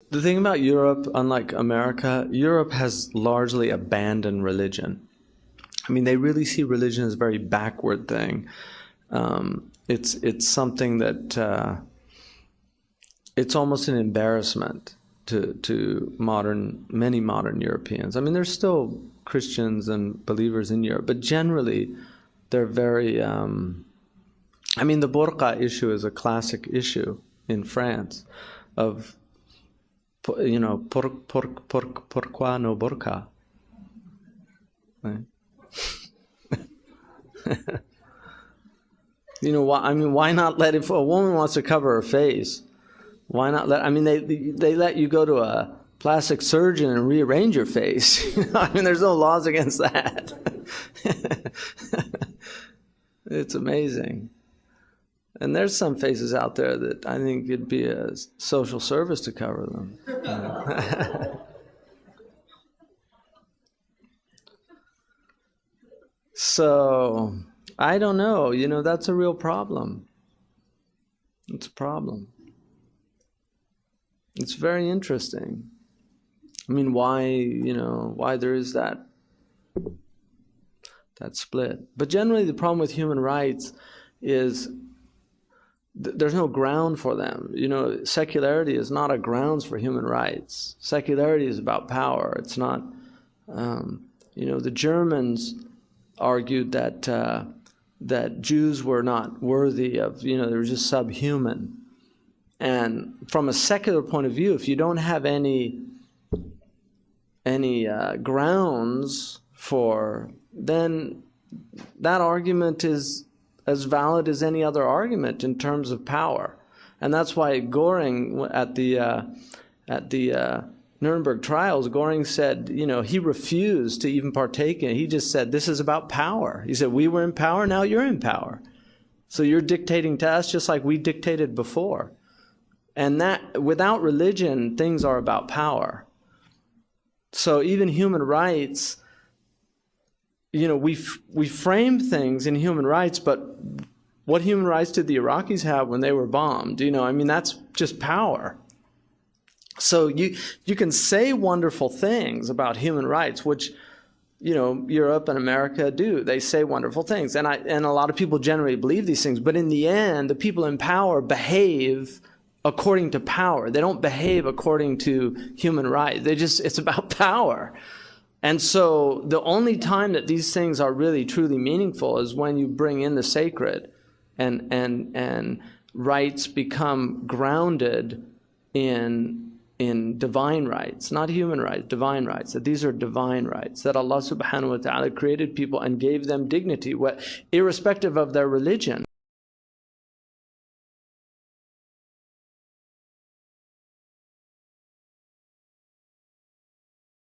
The thing about Europe, unlike America, Europe has largely abandoned religion. I mean, they really see religion as a very backward thing. It's something that it's almost an embarrassment to many modern Europeans. I mean, there's still Christians and believers in Europe, but generally they're very. I mean, the burqa issue is a classic issue in France, of, you know, pourquoi no burqa? Right? You know, I mean, why not let, if a woman wants to cover her face, why not let, I mean, they let you go to a plastic surgeon and rearrange your face. I mean, there's no laws against that. It's amazing. And there's some faces out there that I think it'd be a social service to cover them. So, I don't know, you know, that's a real problem. It's a problem. It's very interesting. I mean, why, you know, why there is that split. But generally the problem with human rights is there's no ground for them. You know, secularity is not a grounds for human rights. Secularity is about power. It's not, you know, the Germans argued that Jews were not worthy of, you know, they were just subhuman. And from a secular point of view, if you don't have any grounds for, then that argument is as valid as any other argument in terms of power. And that's why Göring at the Nuremberg trials, Göring said, you know, he refused to even partake in it. He just said, this is about power. He said, we were in power, now you're in power. So you're dictating to us just like we dictated before. And that, without religion, things are about power. So even human rights, you know, we frame things in human rights, but what human rights did the Iraqis have when they were bombed? You know, I mean, that's just power. So you can say wonderful things about human rights, which, you know, Europe and America do. They say wonderful things, and a lot of people generally believe these things. But in the end, the people in power behave according to power. They don't behave according to human rights. It's about power. And so the only time that these things are really truly meaningful is when you bring in the sacred, and rights become grounded in divine rights, not human rights, divine rights. That these are divine rights, that Allah subhanahu wa ta'ala created people and gave them dignity, irrespective of their religion.